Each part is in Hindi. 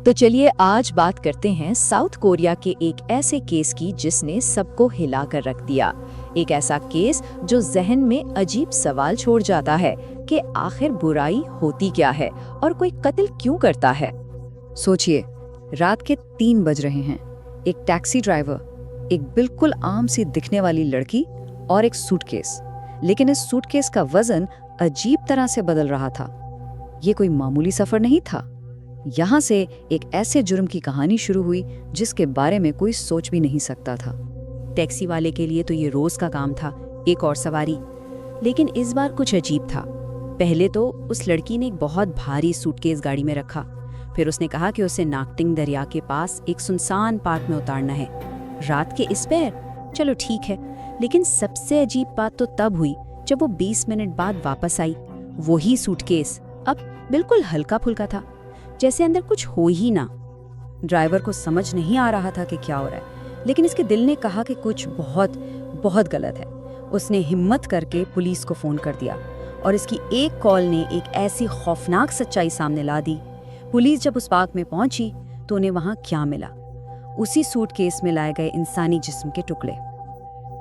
तो चलिए आज बात करते हैं साउथ कोरिया के एक ऐसे केस की जिसने सबको हिला कर रख दिया। एक ऐसा केस जो जहन में अजीब सवाल छोड़ जाता है कि आखिर बुराई होती क्या है और कोई कत्ल क्यों करता है। सोचिए, रात के 3 बज रहे हैं। एक टैक्सी ड्राइवर, एक बिल्कुल आम सी दिखने वाली लड़की और एक सूटकेस। लेकिन इस सूटकेस का वजन अजीब तरह से बदल रहा था। ये कोई मामूली सफर नहीं था। यहाँ से एक ऐसे जुर्म की कहानी शुरू हुई जिसके बारे में कोई सोच भी नहीं सकता था। टैक्सी वाले के लिए तो ये रोज का काम था, एक और सवारी। लेकिन इस बार कुछ अजीब था। पहले तो उस लड़की ने एक बहुत भारी सूटकेस गाड़ी में रखा। फिर उसने कहा कि उसे नाक्टिंग दरिया के पास एक सुनसान पार्क में उतारना है। रात के इस पैर, चलो ठीक है। लेकिन सबसे अजीब बात तो तब हुई जब वो 20 मिनट बाद वापस आई। वही सूटकेस अब बिल्कुल हल्का फुल्का था, जैसे अंदर कुछ हो ही ना। ड्राइवर को समझ नहीं आ रहा था कि क्या हो रहा है, लेकिन इसके दिल ने कहा कि कुछ बहुत बहुत गलत है। उसने हिम्मत करके पुलिस को फोन कर दिया और इसकी एक कॉल ने एक ऐसी खौफनाक सच्चाई सामने ला दी। पुलिस जब उस पार्क में पहुंची तो उन्हें वहां क्या मिला? उसी सूटकेस में लाए गए इंसानी जिस्म के टुकड़े।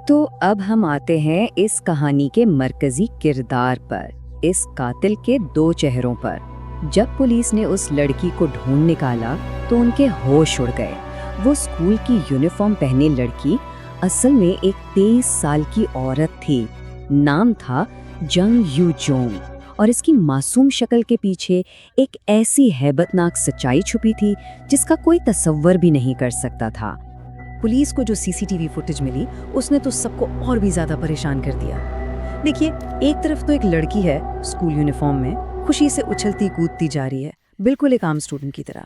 तो अब हम आते हैं इस कहानी के मरकजी किरदार पर, इस कातिल के 2 चेहरों पर। जब पुलिस ने उस लड़की को ढूंढ निकाला तो उनके होश उड़ गए। वो स्कूल की यूनिफॉर्म पहने लड़की असल में एक 23 साल की औरत थी। नाम था जंग यू जोंग और इसकी मासूम शक्ल के पीछे एक ऐसी हैबतनाक सच्चाई छुपी थी जिसका कोई तसव्वुर भी नहीं कर सकता था। पुलिस को जो सीसीटीवी फुटेज मिली उसने तो सबको और भी ज्यादा परेशान कर दिया। देखिए, एक तरफ तो एक लड़की है स्कूल यूनिफॉर्म में, खुशी से उछलती कूदती जा रही है, बिल्कुल एक आम स्टूडेंट की तरह।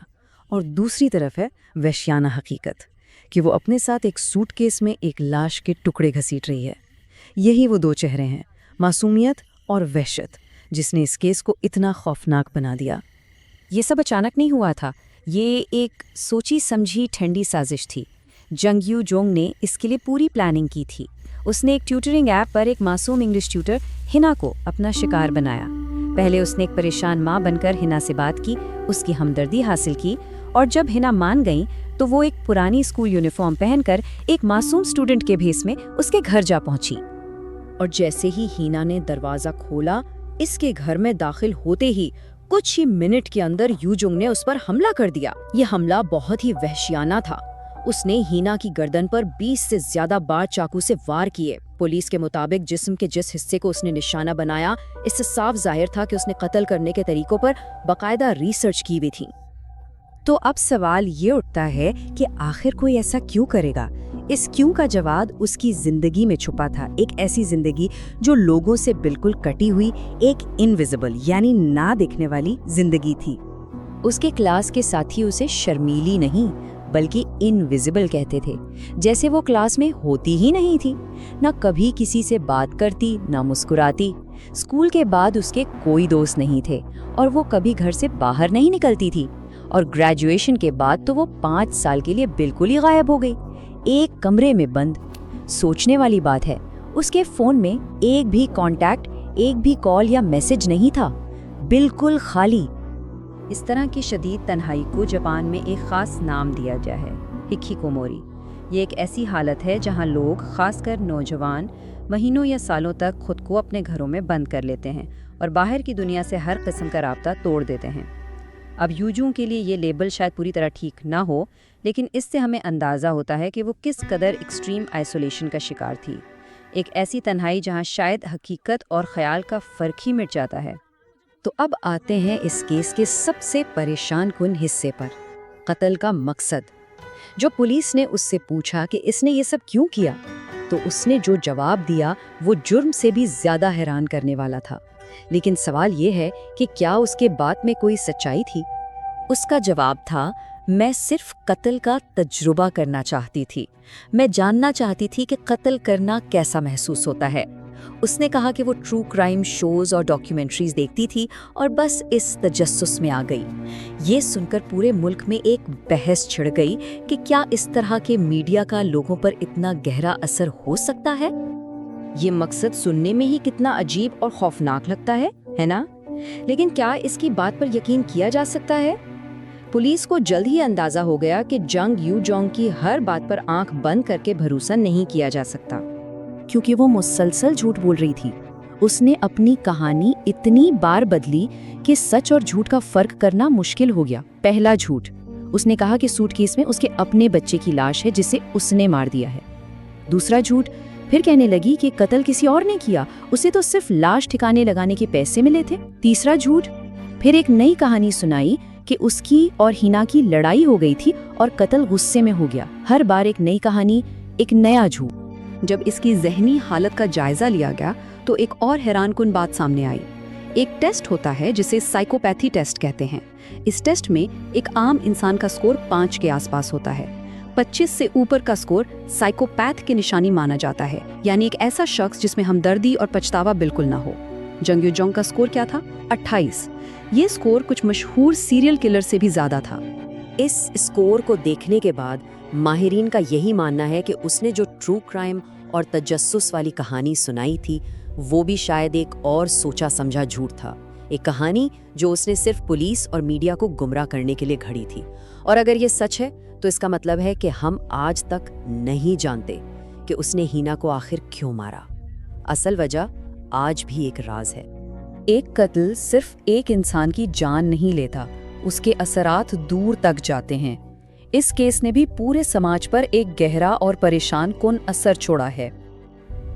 और दूसरी तरफ है वहशियाना हकीकत कि वो अपने साथ एक सूटकेस में एक लाश के टुकड़े घसीट रही है। यही वो 2 चेहरे हैं, मासूमियत और वहशत, जिसने इस केस को इतना खौफनाक बना दिया। ये सब अचानक नहीं हुआ था, ये एक सोची समझी ठंडी साजिश थी। जंग यू जोंग ने इसके लिए पूरी प्लानिंग की थी। उसने एक ट्यूटरिंग ऐप पर एक मासूम इंग्लिश ट्यूटर हिना को अपना शिकार बनाया। पहले उसने एक परेशान माँ बनकर हिना से बात की, उसकी हमदर्दी हासिल की, और जब हिना मान गई तो वो एक पुरानी स्कूल यूनिफॉर्म पहनकर एक मासूम स्टूडेंट के भेस में उसके घर जा पहुंची। और जैसे ही हिना ने दरवाजा खोला, इसके घर में दाखिल होते ही कुछ ही मिनट के अंदर यूजोंग ने उस पर हमला कर दिया। ये हमला बहुत ही वहशियाना था। उसने हिना की गर्दन पर 20 से ज्यादा बार चाकू से वार किए। पुलिस के मुताबिक जिस्म के जिस हिस्से को उसने निशाना बनाया, इससे साफ जाहिर था कि उसने कत्ल करने के तरीकों पर बाकायदा रिसर्च की हुई थी। तो अब सवाल ये उठता है कि आखिर कोई ऐसा क्यों करेगा? इस क्यों का जवाब उसकी जिंदगी में छुपा था। एक ऐसी जिंदगी जो लोगों से बिल्कुल कटी हुई, एक इनविजिबल यानी ना दिखने वाली जिंदगी थी। उसके क्लास के साथी उसे शर्मीली नहीं बल्कि इनविजिबल कहते थे, जैसे वो क्लास में होती ही नहीं थी। ना कभी किसी से बात करती, ना मुस्कुराती। स्कूल के बाद उसके कोई दोस्त नहीं थे और वो कभी घर से बाहर नहीं निकलती थी। और ग्रेजुएशन के बाद तो वो 5 साल के लिए बिल्कुल ही गायब हो गई, एक कमरे में बंद। सोचने वाली बात है, उसके फोन में एक भी कांटेक्ट, एक भी कॉल या मैसेज नहीं था, बिल्कुल खाली। इस तरह की शदीद तन्हाई को जापान में एक ख़ास नाम दिया गया है, हिकिकोमोरी। ये एक ऐसी हालत है जहां लोग, खासकर नौजवान, महीनों या सालों तक खुद को अपने घरों में बंद कर लेते हैं और बाहर की दुनिया से हर किस्म का राब्ता तोड़ देते हैं। अब यूजों के लिए ये लेबल शायद पूरी तरह ठीक ना हो, लेकिन इससे हमें अंदाज़ा होता है कि वो किस कदर एक्सट्रीम आइसोलेशन का शिकार थी। एक ऐसी तन्हाई जहां शायद हकीकत और ख्याल का फ़र्क ही मिट जाता है। तो अब आते हैं इस केस के सबसे परेशान कुन हिस्से पर, कत्ल का मकसद। जो पुलिस ने उससे पूछा कि इसने ये सब क्यों किया, तो उसने जो जवाब दिया वो जुर्म से भी ज्यादा हैरान करने वाला था। लेकिन सवाल ये है कि क्या उसके बात में कोई सच्चाई थी? उसका जवाब था, मैं सिर्फ कत्ल का तजुर्बा करना चाहती थी। मैं जानना चाहती थी कि कत्ल करना कैसा महसूस होता है। उसने कहा कि वो ट्रू क्राइम शोज और डॉक्यूमेंट्रीज देखती थी और बस इस तजस्सुस में आ गई। ये सुनकर पूरे मुल्क में एक बहस छिड़ गई कि क्या इस तरह के मीडिया का लोगों पर इतना गहरा असर हो सकता है। ये मकसद सुनने में ही कितना अजीब और खौफनाक लगता है ना? लेकिन क्या इसकी बात पर यकीन किया जा सकता है? पुलिस को जल्द ही अंदाजा हो गया कि जंग यूजोंग की हर बात पर आंख बंद करके भरोसा नहीं किया जा सकता, क्योंकि वो मुसलसल झूठ बोल रही थी। उसने अपनी कहानी इतनी बार बदली कि सच और झूठ का फर्क करना मुश्किल हो गया। पहला झूठ, उसने कहा कि सूटकेस में उसके अपने बच्चे की लाश है जिसे उसने मार दिया है। दूसरा झूठ, फिर कहने लगी कि कत्ल किसी और ने किया, उसे तो सिर्फ लाश ठिकाने लगाने के पैसे मिले थे। तीसरा झूठ, फिर एक नई कहानी सुनाई कि उसकी और हिना की लड़ाई हो गई थी और कत्ल गुस्से में हो गया। हर बार एक नई कहानी, एक नया झूठ। जब इसकी जहनी हालत का जायजा लिया गया तो एक और हैरानकुन बात सामने आई। एक टेस्ट होता है जिसे साइकोपैथी टेस्ट कहते हैं। इस टेस्ट में एक आम इंसान का स्कोर 5 के आसपास होता है। 25 से ऊपर का स्कोर साइकोपैथ की निशानी माना जाता है, यानी एक ऐसा शख्स जिसमें हमदर्दी और पछतावा बिल्कुल ना हो। जंग यूजोंग का स्कोर क्या था? 28। ये स्कोर कुछ मशहूर सीरियल किलर से भी ज्यादा था। इस स्कोर को देखने के बाद माहिरीन का यही मानना है कि उसने जो ट्रू क्राइम और तजस्सुस वाली कहानी सुनाई थी वो भी शायद एक और सोचा समझा झूठ था। एक कहानी जो उसने सिर्फ पुलिस और मीडिया को गुमराह करने के लिए घड़ी थी। और अगर ये सच है तो इसका मतलब है कि हम आज तक नहीं जानते कि उसने हिना को आखिर क्यों मारा। असल वजह आज भी एक राज है। एक कत्ल सिर्फ एक इंसान की जान नहीं लेता, उसके असरात दूर तक जाते हैं। इस केस ने भी पूरे समाज पर एक गहरा और परेशान कुन असर छोड़ा है।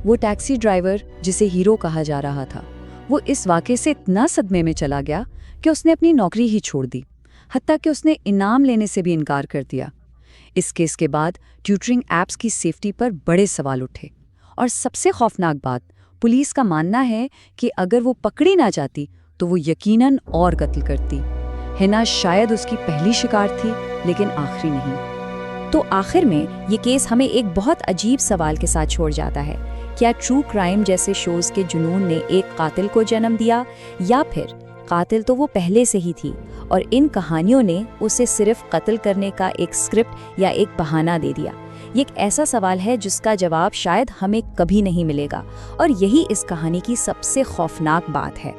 वो टैक्सी ड्राइवर जिसे हीरो कहा जा रहा था, वो इस वाक़े से इतना सदमे में चला गया कि उसने अपनी नौकरी ही छोड़ दी, हत्ता कि उसने इनाम लेने से भी इनकार कर दिया। इस केस के बाद ट्यूटरिंग ऐप्स की सेफ्टी पर बड़े सवाल उठे। और सबसे खौफनाक बात, पुलिस का मानना है कि अगर वो पकड़ी ना जाती तो वो यकीनन और कत्ल करती। हिना शायद उसकी पहली शिकार थी, लेकिन आखिरी नहीं। तो आखिर में ये केस हमें एक बहुत अजीब सवाल के साथ छोड़ जाता है। क्या ट्रू क्राइम जैसे शोज के जुनून ने एक कातिल को जन्म दिया, या फिर कातिल तो वो पहले से ही थी और इन कहानियों ने उसे सिर्फ कत्ल करने का एक स्क्रिप्ट या एक बहाना दे दिया? ये एक ऐसा सवाल है जिसका जवाब शायद हमें कभी नहीं मिलेगा, और यही इस कहानी की सबसे खौफनाक बात है।